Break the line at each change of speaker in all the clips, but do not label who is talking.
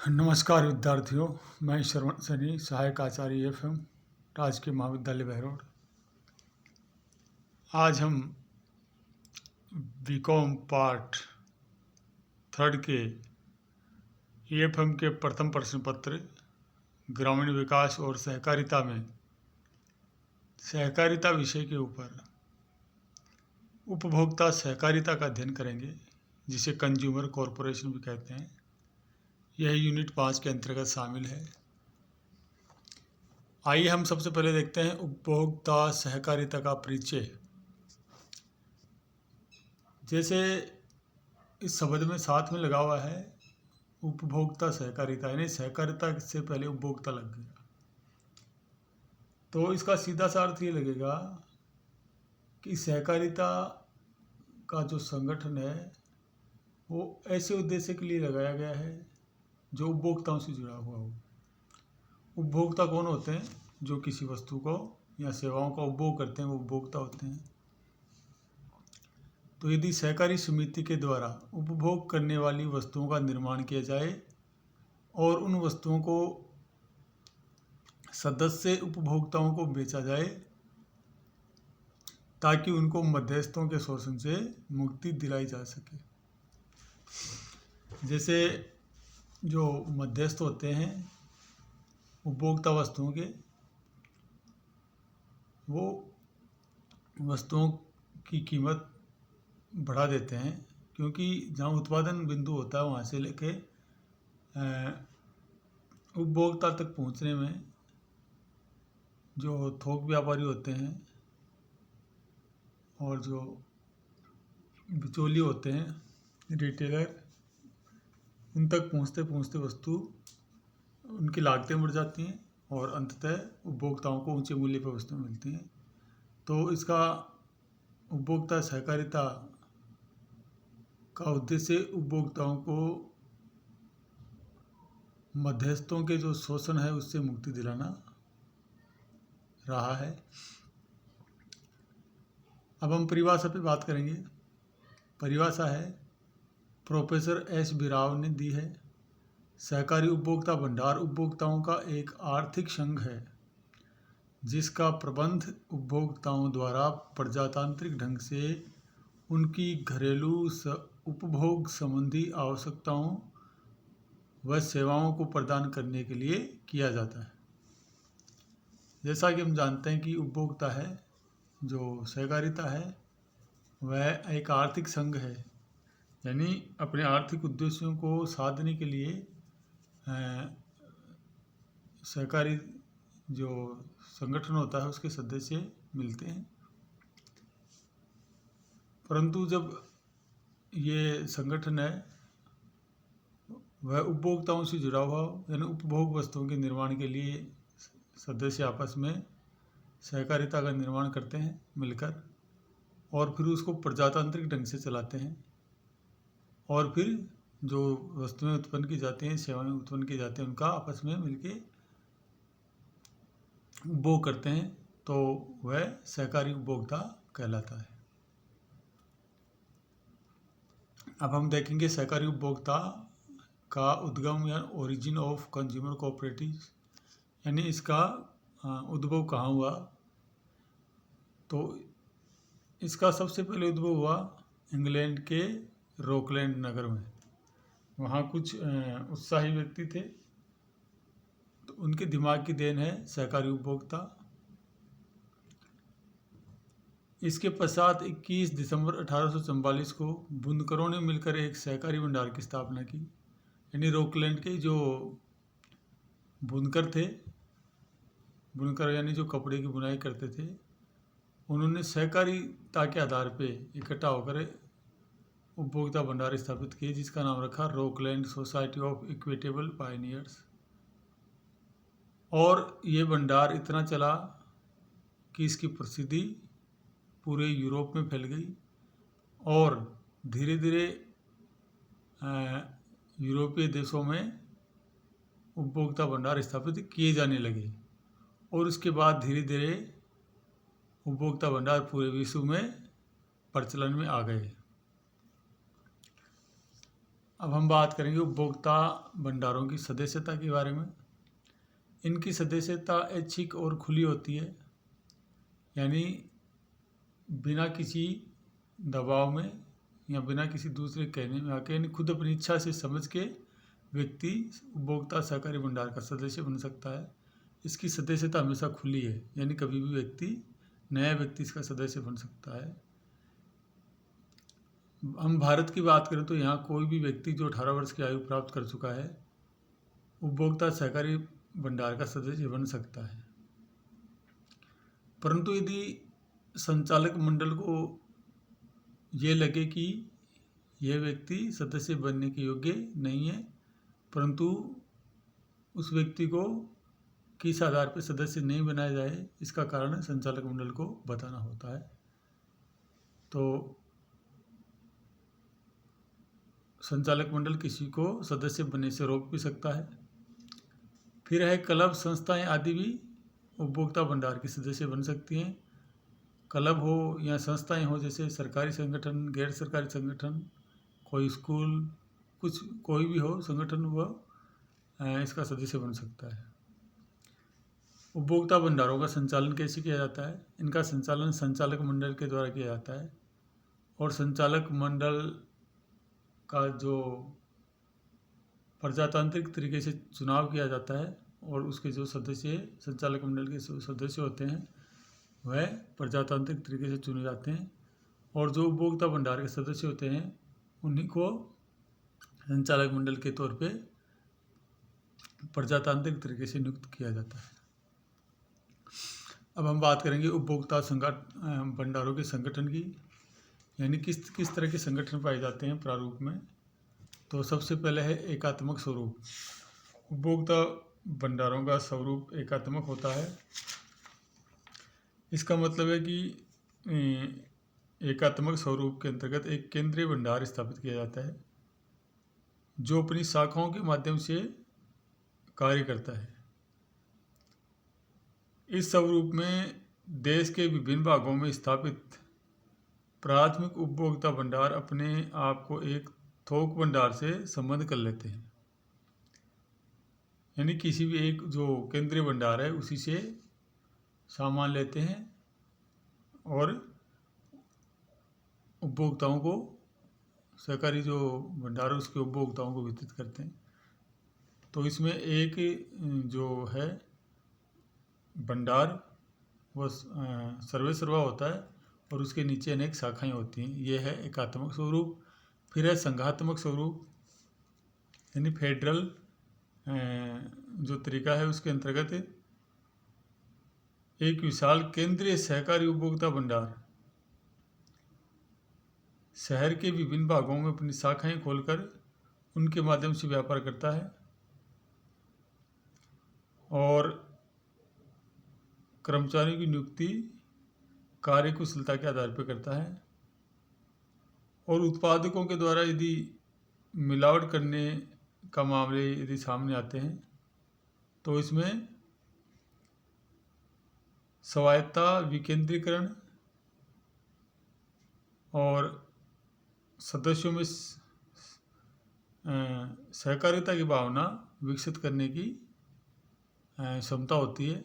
नमस्कार विद्यार्थियों, मैं श्रवण सैनी, सहायक आचार्य एफएम, राजकीय महाविद्यालय बहरोड। आज हम बीकॉम पार्ट 3 के एफएम के प्रथम प्रश्न पत्र ग्रामीण विकास और सहकारिता में सहकारिता विषय के ऊपर उपभोक्ता सहकारिता का अध्ययन करेंगे, जिसे कंज्यूमर कॉरपोरेशन भी कहते हैं। यह यूनिट 5 के अंतर्गत शामिल है। आइए हम सबसे पहले देखते हैं उपभोक्ता सहकारिता का परिचय। जैसे इस शब्द में साथ में लगा हुआ है उपभोक्ता सहकारिता, यानी सहकारिता से पहले उपभोक्ता लग गया, तो इसका सीधा सा अर्थ ये लगेगा कि सहकारिता का जो संगठन है वो ऐसे उद्देश्य के लिए लगाया गया है जो उपभोक्ताओं से जुड़ा हुआ हो। उपभोक्ता कौन होते हैं? जो किसी वस्तु को या सेवाओं का उपभोग करते हैं, वो उपभोक्ता होते हैं। तो यदि सहकारी समिति के द्वारा उपभोग करने वाली वस्तुओं का निर्माण किया जाए और उन वस्तुओं को सदस्य उपभोक्ताओं को बेचा जाए ताकि उनको मध्यस्थों के शोषण से मुक्ति दिलाई जा सके। जैसे जो मध्यस्थ होते हैं उपभोक्ता वस्तुओं के, वो वस्तुओं की कीमत बढ़ा देते हैं, क्योंकि जहाँ उत्पादन बिंदु होता है वहाँ से लेके उपभोक्ता तक पहुँचने में जो थोक व्यापारी होते हैं और जो बिचौलिए होते हैं रिटेलर, उन तक पहुँचते पहुँचते वस्तु उनकी लागतें बढ़ जाती हैं और अंततः उपभोक्ताओं को ऊंचे मूल्य पर वस्तुएं मिलती हैं। तो इसका उपभोक्ता सहकारिता का उद्देश्य उपभोक्ताओं को मध्यस्थों के जो शोषण है उससे मुक्ति दिलाना रहा है। अब हम परिभाषा पे बात करेंगे। परिभाषा है प्रोफेसर एस बी राव ने दी है। सहकारी उपभोक्ता भंडार उपभोक्ताओं का एक आर्थिक संघ है जिसका प्रबंध उपभोक्ताओं द्वारा प्रजातांत्रिक ढंग से उनकी घरेलू उपभोग संबंधी आवश्यकताओं व सेवाओं को प्रदान करने के लिए किया जाता है। जैसा कि हम जानते हैं कि उपभोक्ता है, जो सहकारिता है, वह एक आर्थिक संघ है, यानी अपने आर्थिक उद्देश्यों को साधने के लिए सहकारी जो संगठन होता है उसके सदस्य मिलते हैं। परंतु जब ये संगठन है वह उपभोक्ताओं से जुड़ा हुआ हो, यानी उपभोग वस्तुओं के निर्माण के लिए सदस्य आपस में सहकारिता का निर्माण करते हैं मिलकर, और फिर उसको प्रजातांत्रिक ढंग से चलाते हैं, और फिर जो वस्तुएं उत्पन्न की जाती हैं, सेवाएं उत्पन्न की जाती हैं, उनका आपस में मिलके उपभोग करते हैं, तो वह सहकारी उपभोक्ता कहलाता है। अब हम देखेंगे सहकारी उपभोक्ता का उद्गम या ओरिजिन ऑफ कंज्यूमर कोऑपरेटिव, यानी इसका उद्भव कहाँ हुआ। तो इसका सबसे पहले उद्भव हुआ इंग्लैंड के रोकलैंड नगर में। वहाँ कुछ उत्साही व्यक्ति थे, तो उनके दिमाग की देन है सहकारी उपभोक्ता। इसके पश्चात 21 दिसंबर 1844 को बुनकरों ने मिलकर एक सहकारी भंडार की स्थापना की, यानी रोकलैंड के जो बुनकर थे, बुनकर यानी जो कपड़े की बुनाई करते थे, उन्होंने सहकारिता के आधार पे इकट्ठा होकर उपभोक्ता भंडार स्थापित किए, जिसका नाम रखा रोकलैंड सोसाइटी ऑफ इक्विटेबल पायनियर्स। और ये भंडार इतना चला कि इसकी प्रसिद्धि पूरे यूरोप में फैल गई और धीरे धीरे यूरोपीय देशों में उपभोक्ता भंडार स्थापित किए जाने लगे, और उसके बाद धीरे धीरे उपभोक्ता भंडार पूरे विश्व में प्रचलन में आ गए। अब हम बात करेंगे उपभोक्ता भंडारों की सदस्यता के बारे में। इनकी सदस्यता ऐच्छिक और खुली होती है, यानी बिना किसी दबाव में या बिना किसी दूसरे कहने में आके, यानी खुद अपनी इच्छा से समझ के व्यक्ति उपभोक्ता सहकारी भंडार का सदस्य बन सकता है। इसकी सदस्यता हमेशा खुली है, यानी कभी भी नया व्यक्ति इसका सदस्य बन सकता है। हम भारत की बात करें तो यहाँ कोई भी व्यक्ति जो 18 वर्ष की आयु प्राप्त कर चुका है उपभोक्ता सहकारी भंडार का सदस्य बन सकता है। परंतु यदि संचालक मंडल को ये लगे कि यह व्यक्ति सदस्य बनने के योग्य नहीं है, परंतु उस व्यक्ति को किस आधार पर सदस्य नहीं बनाया जाए, इसका कारण संचालक मंडल को बताना होता है। तो संचालक मंडल किसी को सदस्य बनने से रोक भी सकता है। फिर है क्लब, संस्थाएं आदि भी उपभोक्ता भंडार के सदस्य बन सकती हैं। क्लब हो या संस्थाएं हो, जैसे सरकारी संगठन, गैर सरकारी संगठन, कोई स्कूल, कोई भी हो संगठन, वह इसका सदस्य बन सकता है। उपभोक्ता भंडारों का संचालन कैसे किया जाता है? इनका संचालन संचालक मंडल के द्वारा किया जाता है और संचालक मंडल का जो प्रजातांत्रिक तरीके से चुनाव किया जाता है और उसके जो सदस्य संचालक मंडल के सदस्य होते हैं वह प्रजातांत्रिक तरीके से चुने जाते हैं और जो उपभोक्ता भंडार के सदस्य होते हैं उन्हीं को संचालक मंडल के तौर पे प्रजातांत्रिक तरीके से नियुक्त किया जाता है। अब हम बात करेंगे उपभोक्ता भंडारों के संगठन की, यानी किस तरह के संगठन पाए जाते हैं प्रारूप में। तो सबसे पहले है एकात्मक स्वरूप। उपभोक्ता भंडारों का स्वरूप एकात्मक होता है। इसका मतलब है कि एकात्मक स्वरूप के अंतर्गत एक केंद्रीय भंडार स्थापित किया जाता है जो अपनी शाखाओं के माध्यम से कार्य करता है। इस स्वरूप में देश के विभिन्न भागों में स्थापित प्राथमिक उपभोक्ता भंडार अपने आप को एक थोक भंडार से संबद्ध कर लेते हैं, यानी किसी भी एक जो केंद्रीय भंडार है उसी से सामान लेते हैं और उपभोक्ताओं को, सहकारी जो भंडार है उसके उपभोक्ताओं को वितरित करते हैं। तो इसमें एक जो है भंडार वह सर्वेसर्वा होता है और उसके नीचे अनेक शाखाएं होती हैं। यह है एकात्मक स्वरूप। फिर है संघात्मक स्वरूप, यानी फेडरल जो तरीका है उसके अंतर्गत एक विशाल केंद्रीय सहकारी उपभोक्ता भंडार शहर के विभिन्न भागों में अपनी शाखाएं खोलकर उनके माध्यम से व्यापार करता है और कर्मचारियों की नियुक्ति कार्यकुशलता के आधार पर करता है और उत्पादकों के द्वारा यदि मिलावट करने का मामले यदि सामने आते हैं तो इसमें स्वायत्तता, विकेंद्रीकरण और सदस्यों में सहकारिता की भावना विकसित करने की क्षमता होती है।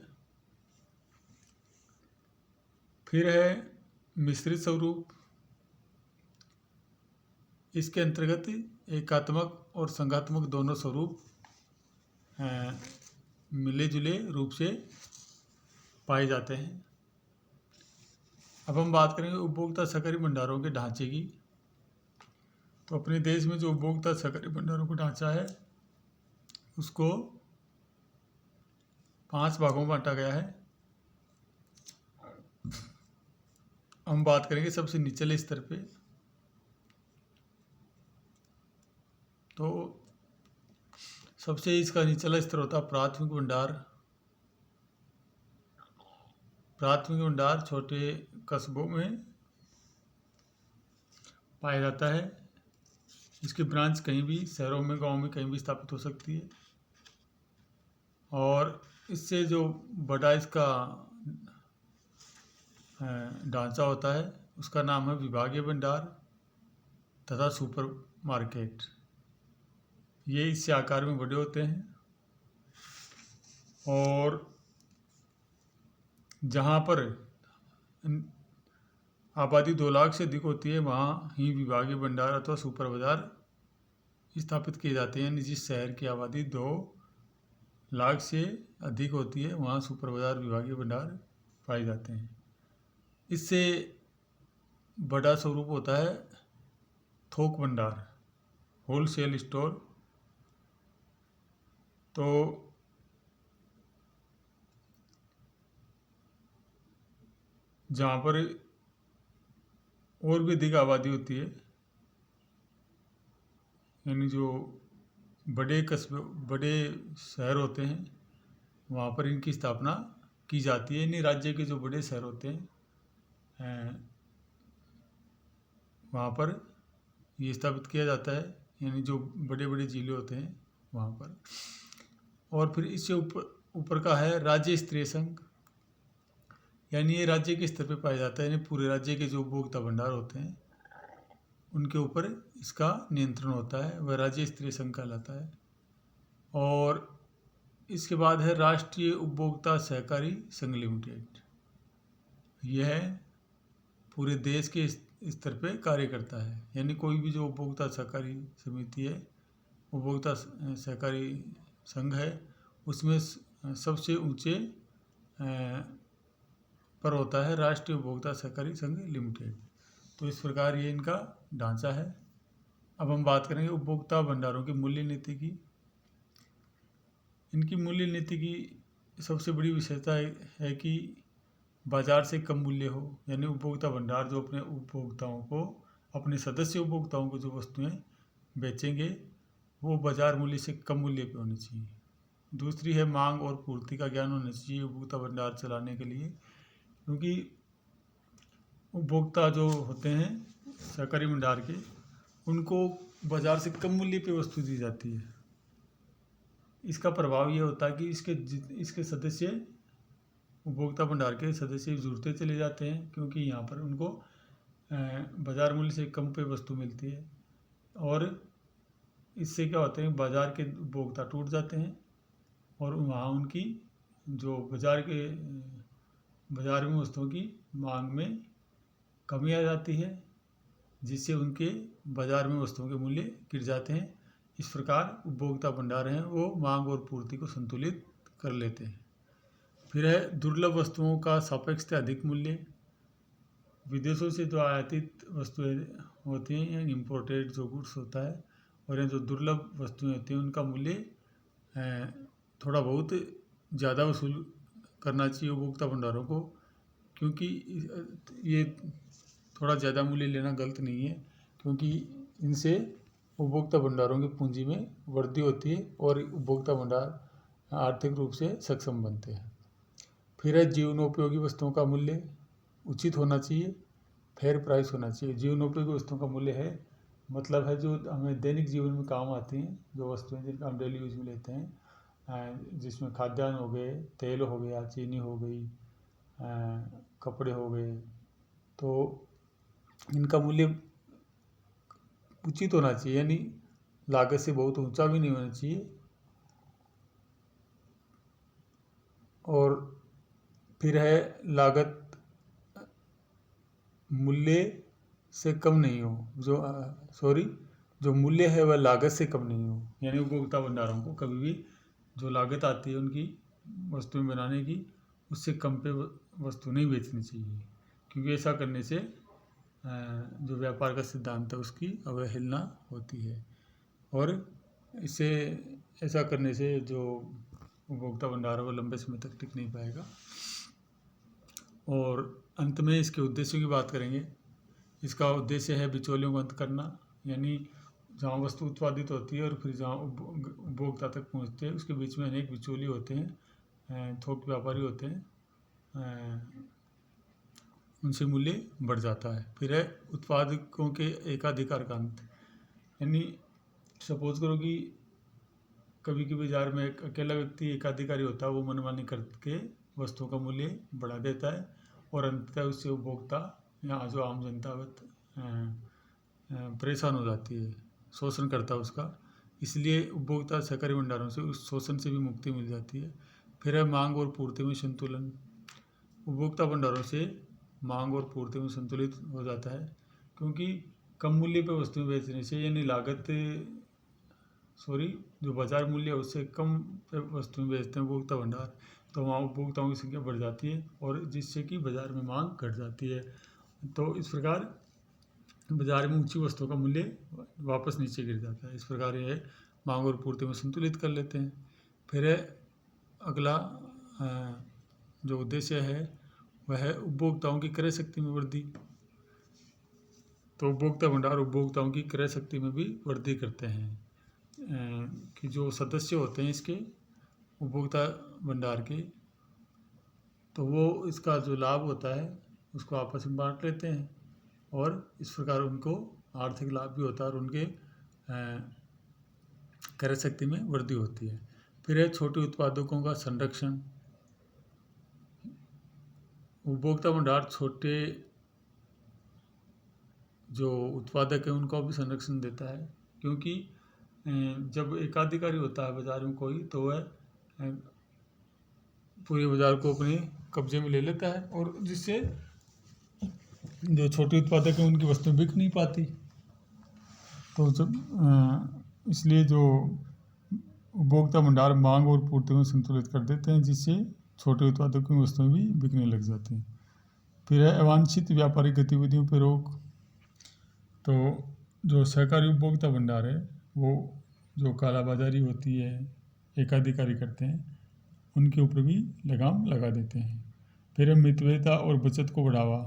फिर है मिश्रित स्वरूप। इसके अंतर्गत एकात्मक और संघात्मक दोनों स्वरूप मिले जुले रूप से पाए जाते हैं। अब हम बात करेंगे उपभोक्ता सहकारी भंडारों के ढांचे की। तो अपने देश में जो उपभोक्ता सहकारी भंडारों का ढांचा है उसको 5 भागों में बांटा गया है। हम बात करेंगे सबसे निचले स्तर पे। तो सबसे इसका निचला स्तर होता है प्राथमिक भंडार। प्राथमिक भंडार छोटे कस्बों में पाया जाता है। इसकी ब्रांच कहीं भी, शहरों में, गांव में कहीं भी स्थापित हो सकती है और इससे जो बड़ा इसका ढांचा होता है उसका नाम है विभागीय भंडार तथा सुपर मार्केट। ये इससे आकार में बड़े होते हैं, और जहाँ पर आबादी 2 लाख से अधिक होती है वहाँ ही विभागीय भंडार अथवा सुपर बाजार स्थापित किए जाते हैं। यानी जिस शहर की आबादी 2 लाख से अधिक होती है वहाँ सुपर बाजार विभागीय भंडार पाए जाते हैं। इससे बड़ा स्वरूप होता है थोक भंडार, होलसेल स्टोर। तो जहाँ पर और भी अधिक आबादी होती है, यानी जो बड़े कस्बे, बड़े शहर होते हैं, वहाँ पर इनकी स्थापना की जाती है। यानी राज्य के जो बड़े शहर होते हैं वहाँ पर ये स्थापित किया जाता है, यानी जो बड़े बड़े जिले होते हैं वहाँ पर। और फिर इससे ऊपर का है राज्य स्तरीय संघ, यानी ये राज्य के स्तर पे पाया जाता है। यानी पूरे राज्य के जो उपभोक्ता भंडार होते हैं उनके ऊपर इसका नियंत्रण होता है, वह राज्य स्तरीय संघ कहलाता है। और इसके बाद है राष्ट्रीय उपभोक्ता सहकारी संघ लिमिटेड। यह पूरे देश के स्तर पे कार्य करता है। यानी कोई भी जो उपभोक्ता सहकारी समिति है, उपभोक्ता सहकारी संघ है, उसमें सबसे ऊंचे पर होता है राष्ट्रीय उपभोक्ता सहकारी संघ लिमिटेड। तो इस प्रकार ये इनका ढांचा है। अब हम बात करेंगे उपभोक्ता भंडारों की मूल्य नीति की। इनकी मूल्य नीति की सबसे बड़ी विशेषता है कि बाजार से कम मूल्य हो। यानी उपभोक्ता भंडार जो अपने उपभोक्ताओं को, अपने सदस्य उपभोक्ताओं को जो वस्तुएं बेचेंगे वो बाजार मूल्य से कम मूल्य पे होनी चाहिए। दूसरी है मांग और पूर्ति का ज्ञान होना चाहिए उपभोक्ता भंडार चलाने के लिए, क्योंकि उपभोक्ता जो होते हैं सहकारी भंडार के, उनको बाजार से कम मूल्य पे वस्तु दी जाती है। इसका प्रभाव ये होता है कि इसके सदस्य, उपभोक्ता भंडार के सदस्य जुड़ते चले जाते हैं, क्योंकि यहाँ पर उनको बाजार मूल्य से कम पे वस्तु मिलती है। और इससे क्या होता है, बाजार के उपभोक्ता टूट जाते हैं और वहाँ उनकी जो बाजार में वस्तुओं की मांग में कमी आ जाती है, जिससे उनके बाजार में वस्तुओं के मूल्य गिर जाते हैं। इस प्रकार उपभोक्ता भंडार हैं वो मांग और पूर्ति को संतुलित कर लेते हैं। फिर है दुर्लभ वस्तुओं का सापेक्षतः अधिक मूल्य। विदेशों से जो आयातित वस्तुएं होती हैं, या इम्पोर्टेड जो गुड्स होता है, और ये जो दुर्लभ वस्तुएं होती हैं उनका मूल्य थोड़ा बहुत ज़्यादा वसूल करना चाहिए उपभोक्ता भंडारों को, क्योंकि ये थोड़ा ज़्यादा मूल्य लेना गलत नहीं है, क्योंकि इनसे उपभोक्ता भंडारों की पूंजी में वृद्धि होती है और उपभोक्ता भंडार आर्थिक रूप से सक्षम बनते हैं। फिर है जीवनोपयोगी वस्तुओं का मूल्य उचित होना चाहिए, फेयर प्राइस होना चाहिए। जीवनोपयोगी वस्तुओं का मूल्य है मतलब है जो हमें दैनिक जीवन में काम आती हैं, जो वस्तुएं जिनका हम डेली यूज में लेते हैं, जिसमें खाद्यान्न हो गए, तेल हो गया, चीनी हो गई, कपड़े हो गए, तो इनका मूल्य उचित होना चाहिए, यानी लागत से बहुत ऊंचा भी नहीं होना चाहिए। और फिर है लागत मूल्य से कम नहीं हो, जो मूल्य है वह लागत से कम नहीं हो। यानी उपभोक्ता भंडारों को कभी भी जो लागत आती है उनकी वस्तुएं बनाने की, उससे कम पे वस्तु नहीं बेचनी चाहिए, क्योंकि ऐसा करने से जो व्यापार का सिद्धांत है उसकी अवहेलना होती है, और इससे ऐसा करने से जो उपभोक्ता भंडार है वो लंबे समय तक टिक नहीं पाएगा। और अंत में इसके उद्देश्यों की बात करेंगे। इसका उद्देश्य है बिचौलियों को अंत करना, यानी जहाँ वस्तु उत्पादित होती है और फिर जहाँ उपभोक्ता तक पहुँचते हैं उसके बीच में अनेक बिचौलिए होते हैं, थोक व्यापारी होते हैं, उनसे मूल्य बढ़ जाता है। फिर है उत्पादकों के एकाधिकार का अंत, यानी सपोज करो कि कभी कभी बाजार में एक अकेला व्यक्ति एकाधिकारी होता है, वो मनमानी करके वस्तुओं का मूल्य बढ़ा देता है और अंततः उससे उपभोक्ता या जो आम जनता परेशान हो जाती है, शोषण करता है उसका। इसलिए उपभोक्ता सहकारी भंडारों से उस शोषण से भी मुक्ति मिल जाती है। फिर है मांग और पूर्ति में संतुलन। उपभोक्ता भंडारों से मांग और पूर्ति में संतुलित हो जाता है, क्योंकि कम मूल्य पर वस्तुएं बेचने से, यानी जो बाजार मूल्य है उससे कम पे वस्तुएं बेचते हैं उपभोक्ता भंडार, तो वहाँ उपभोक्ताओं की संख्या बढ़ जाती है और जिससे कि बाजार में मांग घट जाती है। तो इस प्रकार बाजार में ऊंची वस्तुओं का मूल्य वापस नीचे गिर जाता है। इस प्रकार यह मांग और पूर्ति में संतुलित कर लेते हैं। फिर है अगला जो उद्देश्य है वह है उपभोक्ताओं की क्रय शक्ति में वृद्धि। तो उपभोक्ता भंडार उपभोक्ताओं की क्रय शक्ति में भी वृद्धि करते हैं, कि जो सदस्य होते हैं इसके उपभोक्ता भंडार के, तो वो इसका जो लाभ होता है उसको आपस में बांट लेते हैं और इस प्रकार उनको आर्थिक लाभ भी होता है और उनके क्रय शक्ति में वृद्धि होती है। फिर है छोटे उत्पादकों का संरक्षण। उपभोक्ता भंडार छोटे जो उत्पादक है उनको भी संरक्षण देता है, क्योंकि जब एकाधिकारी होता है बाजार में कोई, तो वह पूरे बाजार को अपने कब्जे में ले लेता है और जिससे जो छोटे उत्पादक हैं उनकी वस्तुएं बिक नहीं पाती। तो जब इसलिए जो उपभोक्ता भंडार मांग और पूर्ति में संतुलित कर देते हैं, जिससे छोटे उत्पादकों की वस्तुएं भी बिकने लग जाती हैं। फिर है अवांछित व्यापारिक गतिविधियों पर रोक। तो जो सहकारी उपभोक्ता भंडार है वो जो कालाबाजारी होती है, एकाधिकारी करते हैं, उनके ऊपर भी लगाम लगा देते हैं। फिर है मितव्ययता और बचत को बढ़ावा।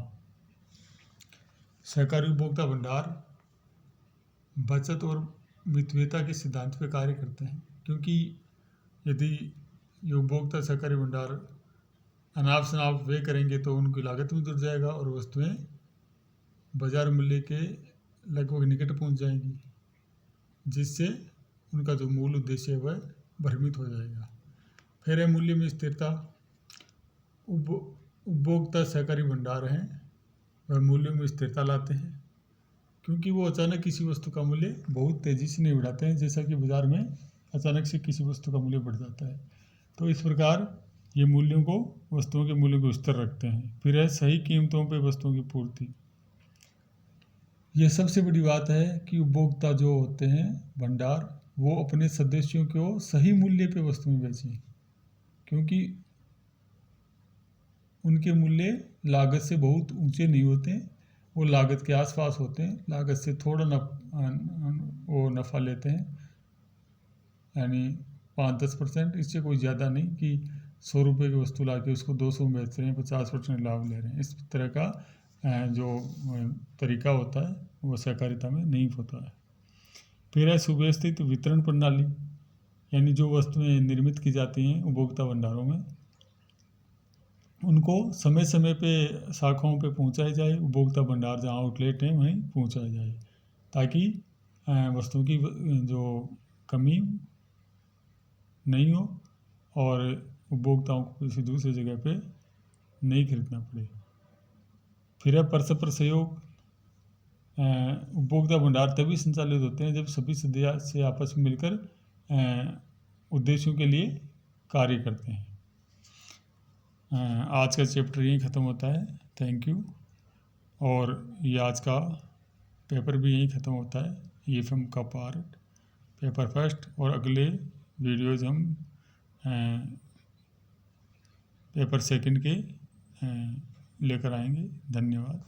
सहकारी उपभोक्ता भंडार बचत और मितव्ययता के सिद्धांत पर कार्य करते हैं, क्योंकि यदि ये उपभोक्ता सहकारी भंडार अनाप शनाप व्यय करेंगे तो उनकी लागत में जुड़ जाएगा और वस्तुएं बाजार मूल्य के लगभग निकट पहुंच जाएंगी, जिससे उनका जो मूल उद्देश्य है वह भ्रमित हो जाएगा। फिर है मूल्य में स्थिरता। उपभोक्ता सहकारी भंडार हैं वह मूल्यों में स्थिरता लाते हैं, क्योंकि वो अचानक किसी वस्तु का मूल्य बहुत तेज़ी से नहीं बढ़ाते हैं, जैसा कि बाजार में अचानक से किसी वस्तु का मूल्य बढ़ जाता है। तो इस प्रकार ये वस्तुओं के मूल्यों को स्थिर रखते हैं। फिर है सही कीमतों पे वस्तुओं की पूर्ति। यह सबसे बड़ी बात है कि उपभोक्ता जो होते हैं भंडार, वो अपने सदस्यों को सही मूल्य पे वस्तुएं बेचें, क्योंकि उनके मूल्य लागत से बहुत ऊंचे नहीं होते, वो लागत के आसपास होते हैं, लागत से थोड़ा वो नफ़ा लेते हैं, यानी 5-10%, इससे कोई ज़्यादा नहीं कि 100 रुपये की वस्तु ला के उसको 200 में बेच रहे हैं, 50% लाभ ले रहे हैं। इस तरह का जो तरीका होता है वो सहकारिता में नहीं होता है। फिर है सुव्यवस्थित वितरण प्रणाली, यानी जो वस्तुएं निर्मित की जाती हैं उपभोक्ता भंडारों में, उनको समय समय पे शाखाओं पे पहुंचाई जाए। उपभोक्ता भंडार जहाँ आउटलेट हैं वहीं पहुंचाया जाए, ताकि वस्तुओं की जो कमी नहीं हो और उपभोक्ताओं को किसी दूसरी जगह पे नहीं खरीदना पड़े। फिर है परस्पर सहयोग। उपभोक्ता भंडार तभी संचालित होते हैं जब सभी सदस्य आपस में मिलकर उद्देश्यों के लिए कार्य करते हैं। आज का चैप्टर यहीं ख़त्म होता है। Thank you. और ये आज का पेपर भी यहीं ख़त्म होता है, EFM का पार्ट पेपर फर्स्ट, और अगले वीडियोज़ हम पेपर सेकंड के लेकर आएंगे। धन्यवाद।